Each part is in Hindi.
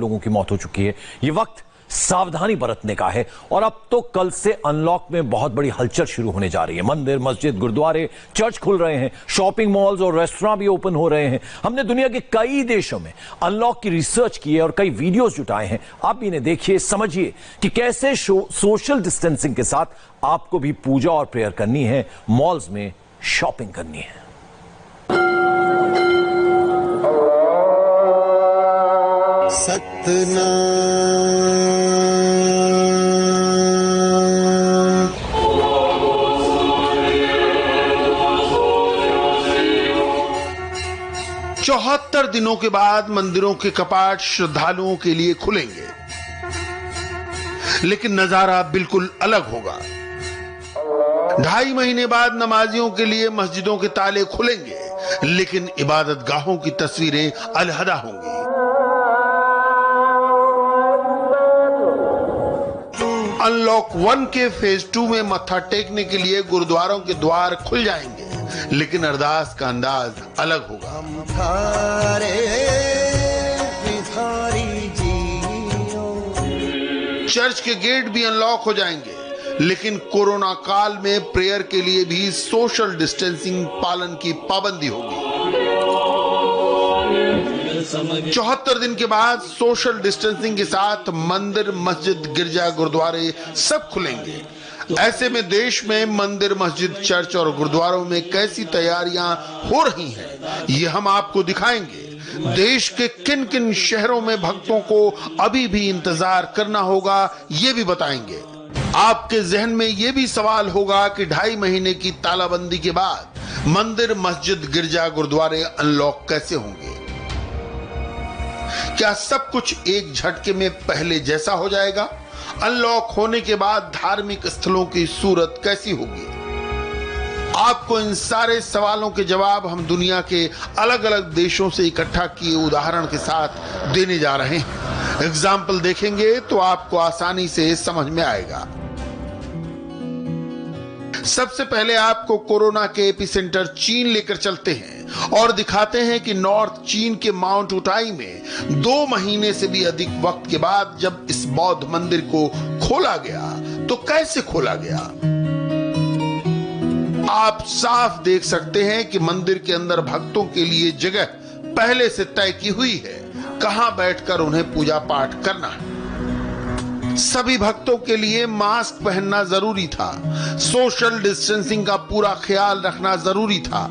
लोगों की मौत हो चुकी है। ये वक्त सावधानी बरतने का है। और अब तो कल से अनलॉक में बहुत बड़ी हलचल शुरू होने जा रही है। मंदिर, मस्जिद, गुरुद्वारे, चर्च खुल रहे हैं, शॉपिंग मॉल्स और रेस्टोरेंट भी ओपन हो रहे हैं। हमने दुनिया के कई देशों में अनलॉक की रिसर्च की है और कई वीडियोस जुटाए हैं। आप इन्हें देखिए, समझिए कि कैसे सोशल डिस्टेंसिंग के साथ आपको भी पूजा और प्रेयर करनी है, मॉल्स में शॉपिंग करनी है। सतनाम। 74 दिनों के बाद मंदिरों के कपाट श्रद्धालुओं के लिए खुलेंगे, लेकिन नजारा बिल्कुल अलग होगा। 2.5 महीने बाद नमाजियों के लिए मस्जिदों के ताले खुलेंगे, लेकिन इबादत गाहों की तस्वीरें अलहदा होंगी। अनलॉक 1 के फेज 2 में मत्था टेकने के लिए गुरुद्वारों के द्वार खुल जाएंगे, लेकिन अरदास का अंदाज अलग होगा। चर्च के गेट भी अनलॉक हो जाएंगे, लेकिन कोरोना काल में प्रेयर के लिए भी सोशल डिस्टेंसिंग पालन की पाबंदी होगी। 74 दिन के बाद सोशल डिस्टेंसिंग के साथ मंदिर, मस्जिद, गिरजा, गुरुद्वारे सब खुलेंगे। ऐसे में देश में मंदिर, मस्जिद, चर्च और गुरुद्वारों में कैसी तैयारियां हो रही हैं, ये हम आपको दिखाएंगे। देश के किन किन शहरों में भक्तों को अभी भी इंतजार करना होगा, ये भी बताएंगे। आपके जहन में ये भी सवाल होगा कि 2.5 महीने की तालाबंदी के बाद मंदिर, मस्जिद, गिरजा, गुरुद्वारे अनलॉक कैसे होंगे? क्या सब कुछ एक झटके में पहले जैसा हो जाएगा? अनलॉक होने के बाद धार्मिक स्थलों की सूरत कैसी होगी? आपको इन सारे सवालों के जवाब हम दुनिया के अलग अलग देशों से इकट्ठा किए उदाहरण के साथ देने जा रहे हैं। एग्जाम्पल देखेंगे तो आपको आसानी से समझ में आएगा। सबसे पहले आपको कोरोना के एपिसेंटर चीन लेकर चलते हैं और दिखाते हैं कि नॉर्थ चीन के माउंट उटाई में 2 महीने से भी अधिक वक्त के बाद जब इस बौद्ध मंदिर को खोला गया तो कैसे खोला गया। आप साफ देख सकते हैं कि मंदिर के अंदर भक्तों के लिए जगह पहले से तय की हुई है, कहां बैठकर उन्हें पूजा पाठ करना है। सभी भक्तों के लिए मास्क पहनना जरूरी था, सोशल डिस्टेंसिंग का पूरा ख्याल रखना जरूरी था।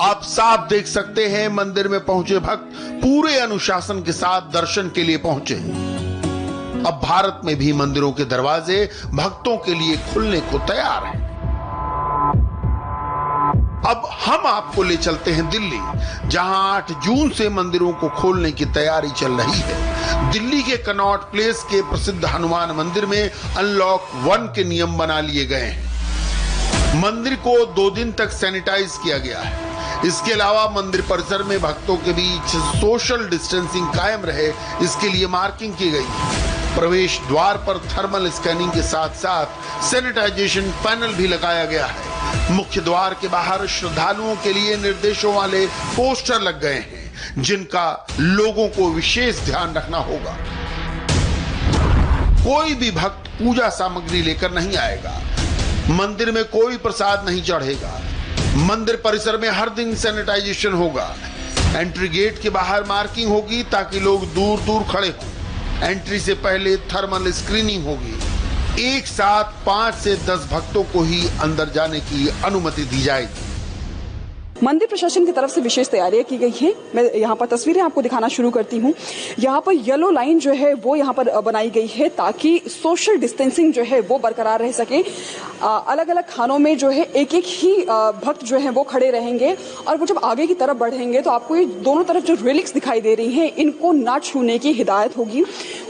आप साफ देख सकते हैं मंदिर में पहुंचे भक्त पूरे अनुशासन के साथ दर्शन के लिए पहुंचे। अब भारत में भी मंदिरों के दरवाजे भक्तों के लिए खुलने को तैयार हैं। अब हम आपको ले चलते हैं दिल्ली, जहां 8 जून से मंदिरों को खोलने की तैयारी चल रही है। दिल्ली के कनॉट प्लेस के प्रसिद्ध हनुमान मंदिर में अनलॉक 1 के नियम बना लिए गए हैं। मंदिर को 2 दिन तक सैनिटाइज किया गया है। इसके अलावा मंदिर परिसर में भक्तों के बीच सोशल डिस्टेंसिंग कायम रहे, इसके लिए मार्किंग की गई है। प्रवेश द्वार पर थर्मल स्कैनिंग के साथ साथ सैनिटाइजेशन पैनल भी लगाया गया है। मुख्य द्वार के बाहर श्रद्धालुओं के लिए निर्देशों वाले पोस्टर लग गए हैं, जिनका लोगों को विशेष ध्यान रखना होगा। कोई भी भक्त पूजा सामग्री लेकर नहीं आएगा। मंदिर में कोई प्रसाद नहीं चढ़ेगा। मंदिर परिसर में हर दिन सैनिटाइजेशन होगा। एंट्री गेट के बाहर मार्किंग होगी ताकि लोग दूर दूर खड़े हों। एंट्री से पहले थर्मल स्क्रीनिंग होगी। एक साथ 5 से 10 भक्तों को ही अंदर जाने की अनुमति दी जाएगी। मंदिर प्रशासन की तरफ से विशेष तैयारियां की गई हैं। मैं यहाँ पर तस्वीरें आपको दिखाना शुरू करती हूँ। यहाँ पर येलो लाइन जो है वो यहाँ पर बनाई गई है ताकि सोशल डिस्टेंसिंग जो है वो बरकरार रह सके। अलग अलग खानों में जो है एक एक ही भक्त जो है वो खड़े रहेंगे और वो जब आगे की तरफ बढ़ेंगे तो आपको ये दोनों तरफ जो रेलिक्स दिखाई दे रही हैं इनको ना छूने की हिदायत होगी।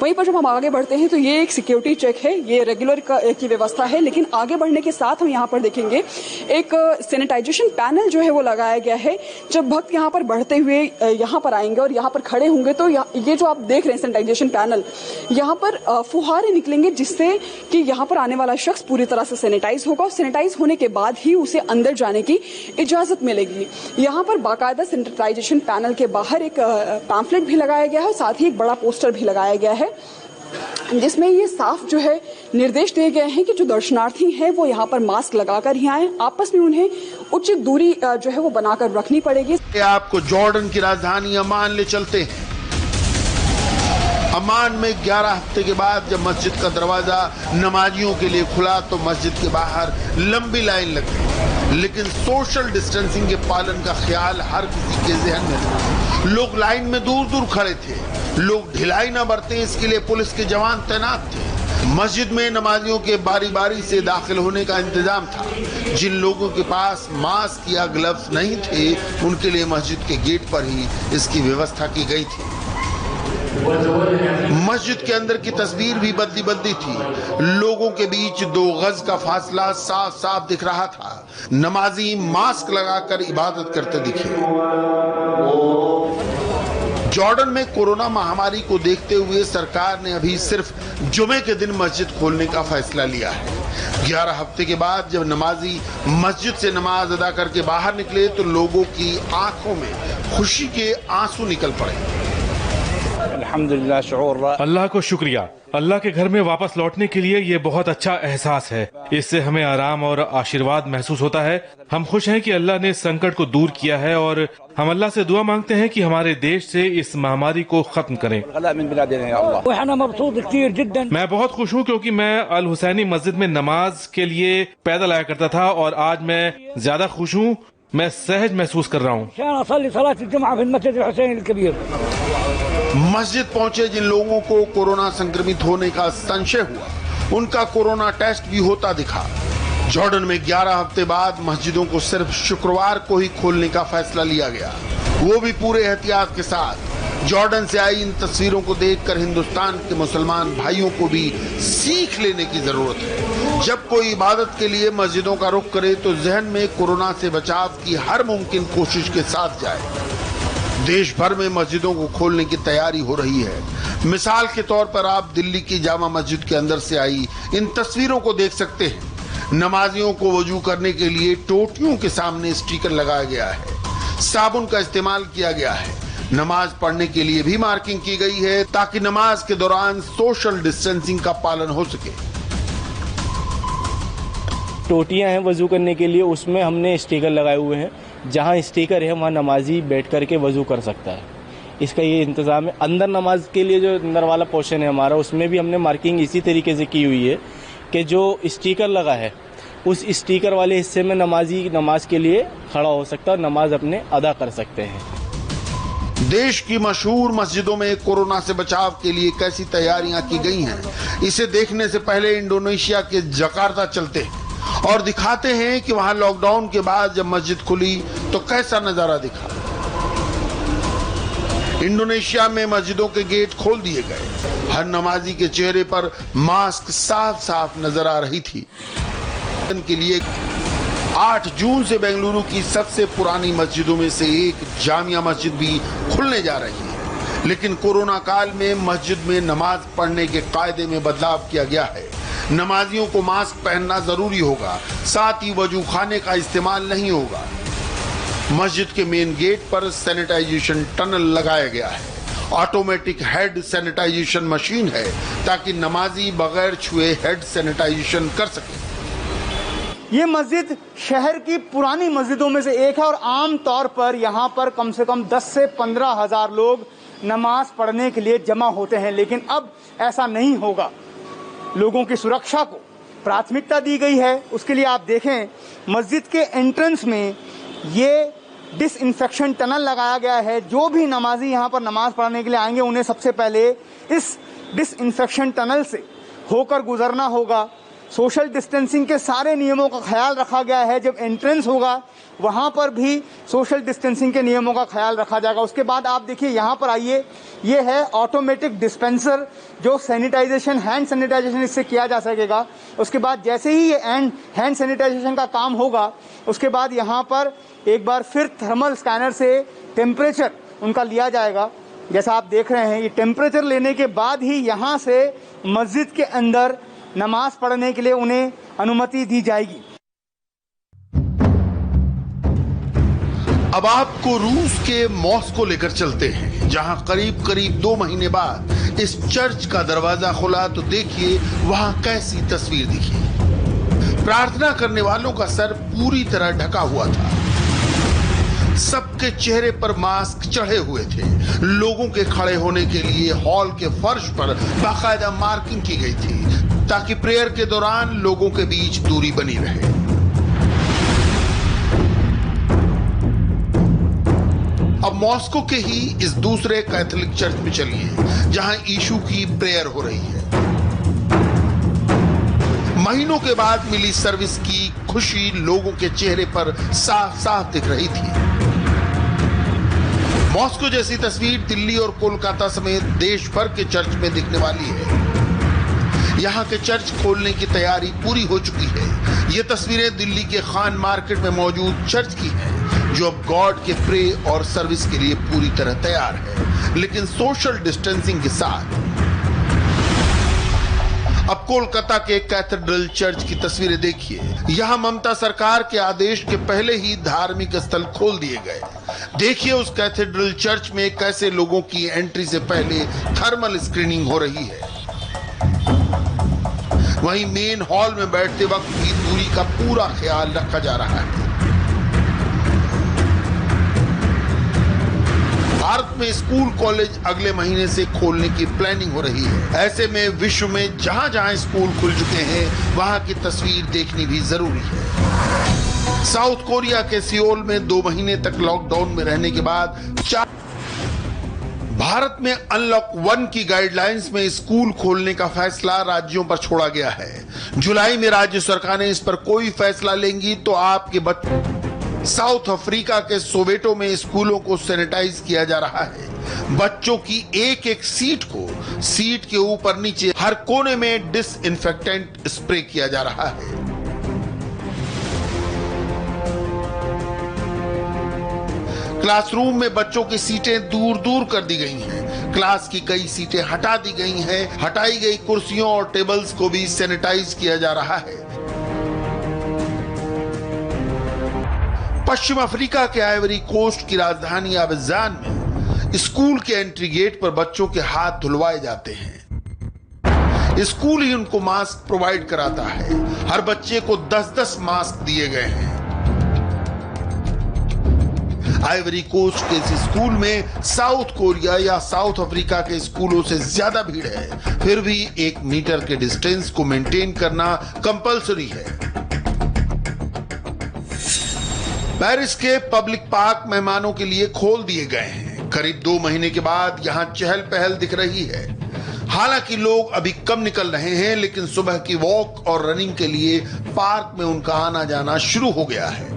वहीं पर जब हम आगे बढ़ते हैं तो ये एक सिक्योरिटी चेक है, ये रेगुलर की व्यवस्था है, लेकिन आगे बढ़ने के साथ हम यहाँ पर देखेंगे एक सैनिटाइजेशन पैनल जो है वो लगाया गया है। जब भक्त यहाँ पर बढ़ते हुए यहाँ पर आएंगे और यहाँ पर खड़े होंगे तो ये जो आप देख रहे हैं सैनिटाइजेशन पैनल, यहाँ पर फुहारे निकलेंगे जिससे कि यहाँ पर आने वाला शख्स पूरी तरह से सैनिटाइज होगा और सैनिटाइज होने के बाद ही उसे अंदर जाने की इजाजत मिलेगी। यहाँ पर बाकायदा सैनिटाइजेशन पैनल के बाहर एक पैम्फलेट भी लगाया गया है, साथ ही एक बड़ा पोस्टर भी लगाया गया है जिसमें ये साफ जो है निर्देश दिए गए हैं कि जो दर्शनार्थी हैं वो यहाँ पर मास्क लगाकर ही आए, आपस में उन्हें उचित दूरी जो है वो बनाकर रखनी पड़ेगी। आपको जॉर्डन की राजधानी अमान ले चलते हैं। अमान में 11 हफ्ते के बाद जब मस्जिद का दरवाजा नमाजियों के लिए खुला तो मस्जिद के बाहर लंबी लाइन लग गई, लेकिन सोशल डिस्टेंसिंग के पालन का ख्याल हर किसी के जहन में था। लोग लाइन में दूर दूर खड़े थे, लोग ढिलाई न बरते इसके लिए पुलिस के जवान तैनात थे। मस्जिद में नमाजियों के बारी बारी से दाखिल होने का इंतजाम था। जिन लोगों के पास मास्क या ग्लव्स नहीं थे उनके लिए मस्जिद के गेट पर ही इसकी व्यवस्था की गई थी। मस्जिद के अंदर की तस्वीर भी बदली थी। लोगों के बीच 2 गज का फासला साफ साफ दिख रहा था। नमाजी मास्क लगाकर इबादत करते दिखे। जॉर्डन में कोरोना महामारी को देखते हुए सरकार ने अभी सिर्फ जुमे के दिन मस्जिद खोलने का फैसला लिया है। 11 हफ्ते के बाद जब नमाजी मस्जिद से नमाज अदा करके बाहर निकले तो लोगों की आंखों में खुशी के आंसू निकल पड़े। अल्लाह को शुक्रिया। अल्लाह के घर में वापस लौटने के लिए ये बहुत अच्छा एहसास है। इससे हमें आराम और आशीर्वाद महसूस होता है। हम खुश हैं कि अल्लाह ने संकट को दूर किया है और हम अल्लाह से दुआ मांगते हैं कि हमारे देश से इस महामारी को खत्म करें। मैं बहुत खुश हूँ क्योंकि मैं अल हुसैनी मस्जिद में नमाज के लिए पैदल आया करता था और आज मैं ज्यादा खुश हूँ। मैं सहज महसूस कर रहा हूँ। मस्जिद पहुंचे जिन लोगों को कोरोना संक्रमित होने का संशय हुआ, उनका कोरोना टेस्ट भी होता दिखा। जॉर्डन में 11 हफ्ते बाद मस्जिदों को सिर्फ शुक्रवार को ही खोलने का फैसला लिया गया, वो भी पूरे एहतियात के साथ। जॉर्डन से आई इन तस्वीरों को देखकर हिंदुस्तान के मुसलमान भाइयों को भी सीख लेने की जरूरत है। जब कोई इबादत के लिए मस्जिदों का रुख करे तो जहन में कोरोना से बचाव की हर मुमकिन कोशिश के साथ जाए। देश भर में मस्जिदों को खोलने की तैयारी हो रही है। मिसाल के तौर पर आप दिल्ली की जामा मस्जिद के अंदर से आई इन तस्वीरों को देख सकते हैं। नमाजियों को वजू करने के लिए टोटियों के सामने स्टिकर लगाया गया है, साबुन का इस्तेमाल किया गया है। नमाज पढ़ने के लिए भी मार्किंग की गई है ताकि नमाज के दौरान सोशल डिस्टेंसिंग का पालन हो सके। टोटियां हैं वजू करने के लिए, उसमें हमने स्टिकर लगाए हुए हैं। जहां स्टिकर है वहां नमाजी बैठ करके वजू कर सकता है। इसका ये इंतजाम है। अंदर नमाज के लिए जो अंदर वाला पोर्शन है हमारा, उसमें भी हमने मार्किंग इसी तरीके से की हुई है कि जो स्टिकर लगा है उस स्टिकर वाले हिस्से में नमाजी नमाज के लिए खड़ा हो सकता है और नमाज अपने अदा कर सकते हैं। देश की मशहूर मस्जिदों में कोरोना से बचाव के लिए कैसी तैयारियां की गई हैं, इसे देखने से पहले इंडोनेशिया के जकार्ता चलते हैं और दिखाते हैं कि वहां लॉकडाउन के बाद जब मस्जिद खुली तो कैसा नजारा दिखा। इंडोनेशिया में मस्जिदों के गेट खोल दिए गए। हर नमाजी के चेहरे पर मास्क साफ साफ नजर आ रही थी। के लिए 8 जून से बेंगलुरु की सबसे पुरानी मस्जिदों में से एक जामिया मस्जिद भी खुलने जा रही है। लेकिन कोरोना काल में मस्जिद में नमाज पढ़ने के कायदे में बदलाव किया गया है। नमाजियों को मास्क पहनना जरूरी होगा, साथ ही वजू खाने का इस्तेमाल नहीं होगा। मस्जिद के मेन गेट पर सैनिटाइजेशन टनल लगाया गया है। ऑटोमेटिक हेड सैनिटाइजेशन मशीन है ताकि नमाजी बगैर छुए हेड सैनिटाइजेशन कर सके। ये मस्जिद शहर की पुरानी मस्जिदों में से एक है और आम तौर पर यहाँ पर कम से कम 10 से 15 हजार लोग नमाज पढ़ने के लिए जमा होते हैं। लेकिन अब ऐसा नहीं होगा। लोगों की सुरक्षा को प्राथमिकता दी गई है। उसके लिए आप देखें मस्जिद के एंट्रेंस में ये डिसइंफेक्शन टनल लगाया गया है। जो भी नमाजी यहाँ पर नमाज पढ़ने के लिए आएंगे उन्हें सबसे पहले इस डिसइंफेक्शन टनल से होकर गुजरना होगा। सोशल डिस्टेंसिंग के सारे नियमों का ख्याल रखा गया है। जब एंट्रेंस होगा वहाँ पर भी सोशल डिस्टेंसिंग के नियमों का ख्याल रखा जाएगा। उसके बाद आप देखिए यहाँ पर आइए, ये है ऑटोमेटिक डिस्पेंसर, जो सैनिटाइजेशन, हैंड सैनिटाइजेशन इससे किया जा सकेगा। उसके बाद जैसे ही ये हैंड सैनिटाइजेशन का काम होगा, उसके बाद यहाँ पर एक बार फिर थर्मल स्कैनर से टेम्परेचर उनका लिया जाएगा। जैसा आप देख रहे हैं, ये टेम्परेचर लेने के बाद ही यहाँ से मस्जिद के अंदर नमाज पढ़ने के लिए उन्हें अनुमति दी जाएगी। अब आपको रूस के मॉस्को लेकर चलते हैं, जहां करीब करीब 2 महीने बाद इस चर्च का दरवाजा खुला तो देखिए वहां कैसी तस्वीर दिखी। प्रार्थना करने वालों का सर पूरी तरह ढका हुआ था, सबके चेहरे पर मास्क चढ़े हुए थे। लोगों के खड़े होने के लिए हॉल के फर्श पर बाकायदा मार्किंग की गई थी ताकि प्रेयर के दौरान लोगों के बीच दूरी बनी रहे। अब मॉस्को के ही इस दूसरे कैथोलिक चर्च में चलिए, जहां यीशु की प्रेयर हो रही है। महीनों के बाद मिली सर्विस की खुशी लोगों के चेहरे पर साफ साफ दिख रही थी। मॉस्को जैसी तस्वीर दिल्ली और कोलकाता समेत देश भर के चर्च में दिखने वाली है। यहाँ के चर्च खोलने की तैयारी पूरी हो चुकी है। ये तस्वीरें दिल्ली के खान मार्केट में मौजूद चर्च की हैं, जो अब गॉड के प्रे और सर्विस के लिए पूरी तरह तैयार है, लेकिन सोशल डिस्टेंसिंग के साथ। अब कोलकाता के कैथेड्रल चर्च की तस्वीरें देखिए। यहाँ ममता सरकार के आदेश के पहले ही धार्मिक स्थल खोल दिए गए। देखिए उस कैथेड्रल चर्च में कैसे लोगों की एंट्री से पहले थर्मल स्क्रीनिंग हो रही है। वहीं मेन हॉल में बैठते वक्त भी दूरी का पूरा ख्याल रखा जा रहा है। भारत में स्कूल कॉलेज अगले महीने से खोलने की प्लानिंग हो रही है। ऐसे में विश्व में जहां जहां स्कूल खुल चुके हैं वहां की तस्वीर देखनी भी जरूरी है। साउथ कोरिया के सियोल में 2 महीने तक लॉकडाउन में रहने के बाद भारत में अनलॉक 1 की गाइडलाइंस में स्कूल खोलने का फैसला राज्यों पर छोड़ा गया है। जुलाई में राज्य सरकारें इस पर कोई फैसला लेंगी तो आपके बच्चे। साउथ अफ्रीका के सोवेटो में स्कूलों को सैनिटाइज किया जा रहा है। बच्चों की एक एक सीट को, सीट के ऊपर नीचे हर कोने में डिसइंफेक्टेंट स्प्रे किया जा रहा है। क्लासरूम में बच्चों की सीटें दूर दूर कर दी गई हैं। क्लास की कई सीटें हटा दी गई हैं। हटाई गई कुर्सियों और टेबल्स को भी सैनिटाइज किया जा रहा है। पश्चिम अफ्रीका के आइवरी कोस्ट की राजधानी अबिजान में स्कूल के एंट्री गेट पर बच्चों के हाथ धुलवाए जाते हैं। स्कूल ही उनको मास्क प्रोवाइड कराता है। हर बच्चे को 10-10 मास्क दिए गए हैं। आइवरी कोस्ट के इस स्कूल में साउथ कोरिया या साउथ अफ्रीका के स्कूलों से ज्यादा भीड़ है, फिर भी 1 मीटर के डिस्टेंस को मेंटेन करना कंपलसरी है। पेरिस के पब्लिक पार्क मेहमानों के लिए खोल दिए गए हैं। करीब 2 महीने के बाद यहां चहल पहल दिख रही है। हालांकि लोग अभी कम निकल रहे हैं, लेकिन सुबह की वॉक और रनिंग के लिए पार्क में उनका आना जाना शुरू हो गया है।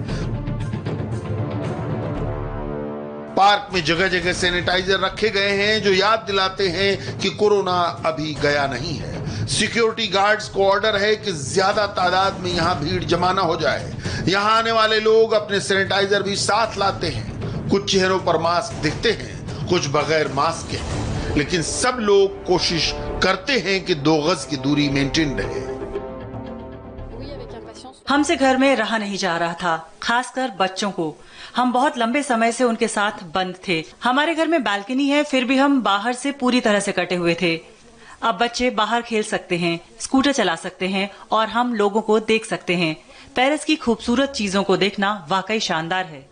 पार्क में जगह जगह सैनिटाइजर रखे गए हैं, जो याद दिलाते हैं कि कोरोना अभी गया नहीं है। सिक्योरिटी गार्ड्स को ऑर्डर है कि ज्यादा तादाद में यहां भीड़ जमा ना हो जाए। यहां आने वाले लोग अपने सैनिटाइजर भी साथ लाते हैं। कुछ चेहरों पर मास्क दिखते हैं, कुछ बगैर मास्क के हैं, लेकिन सब लोग कोशिश करते हैं कि 2 गज की दूरी मेंटेन रहे। हमसे घर में रहा नहीं जा रहा था, खासकर बच्चों को। हम बहुत लंबे समय से उनके साथ बंद थे। हमारे घर में बालकनी है, फिर भी हम बाहर से पूरी तरह से कटे हुए थे। अब बच्चे बाहर खेल सकते हैं, स्कूटर चला सकते हैं और हम लोगों को देख सकते हैं। पेरिस की खूबसूरत चीजों को देखना वाकई शानदार है।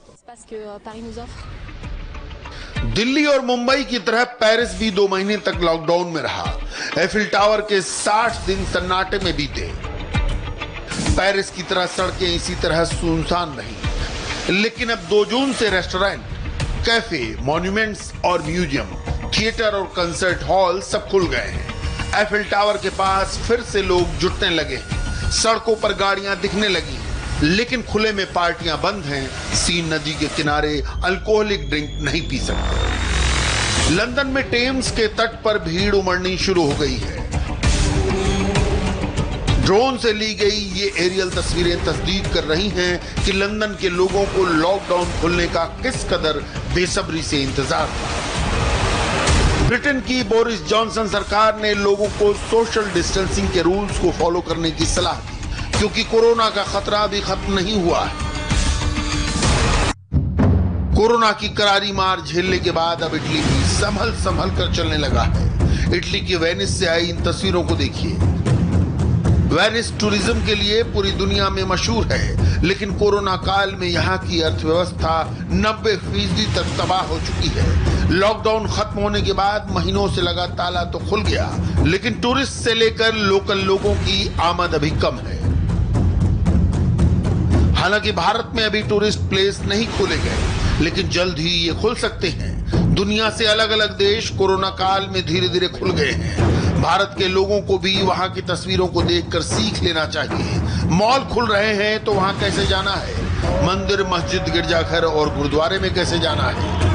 दिल्ली और मुंबई की तरह पेरिस भी 2 महीने तक लॉकडाउन में रहा। एफिल टावर के 60 दिन सन्नाटे में बीते। पेरिस की तरह सड़कें इसी तरह सुनसान रही, लेकिन अब 2 जून से रेस्टोरेंट, कैफे, मॉन्यूमेंट्स और म्यूजियम, थिएटर और कंसर्ट हॉल सब खुल गए हैं। एफिल टावर के पास फिर से लोग जुटने लगे हैं। सड़कों पर गाड़ियां दिखने लगी हैं। लेकिन खुले में पार्टियां बंद हैं। सीन नदी के किनारे अल्कोहलिक ड्रिंक नहीं पी सकते। लंदन में टेम्स के तट पर भीड़ उमड़नी शुरू हो गई है। ड्रोन से ली गई ये एरियल तस्वीरें तस्दीक कर रही हैं कि लंदन के लोगों को लॉकडाउन खुलने का किस कदर बेसब्री से इंतजार था। ब्रिटेन की बोरिस जॉनसन सरकार ने लोगों को सोशल डिस्टेंसिंग के रूल्स को फॉलो करने की सलाह दी, क्योंकि कोरोना का खतरा अभी खत्म नहीं हुआ है। कोरोना की करारी मार झेलने के बाद अब इटली भी संभल कर चलने लगा है। इटली के वेनिस से आई इन तस्वीरों को देखिए। वेनिस टूरिज्म के लिए पूरी दुनिया में मशहूर है, लेकिन कोरोना काल में यहाँ की अर्थव्यवस्था 90% तक तबाह हो चुकी है। लॉकडाउन खत्म होने के बाद महीनों से लगा ताला तो खुल गया, लेकिन टूरिस्ट से लेकर लोकल लोगों की आमद अभी कम है। हालांकि भारत में अभी टूरिस्ट प्लेस नहीं खोले गए, लेकिन जल्द ही ये खुल सकते हैं। दुनिया से अलग अलग देश कोरोना काल में धीरे धीरे खुल गए हैं। भारत के लोगों को भी वहां की तस्वीरों को देखकर सीख लेना चाहिए। मॉल खुल रहे हैं तो वहां कैसे जाना है, मंदिर, मस्जिद, गिरजाघर और गुरुद्वारे में कैसे जाना है।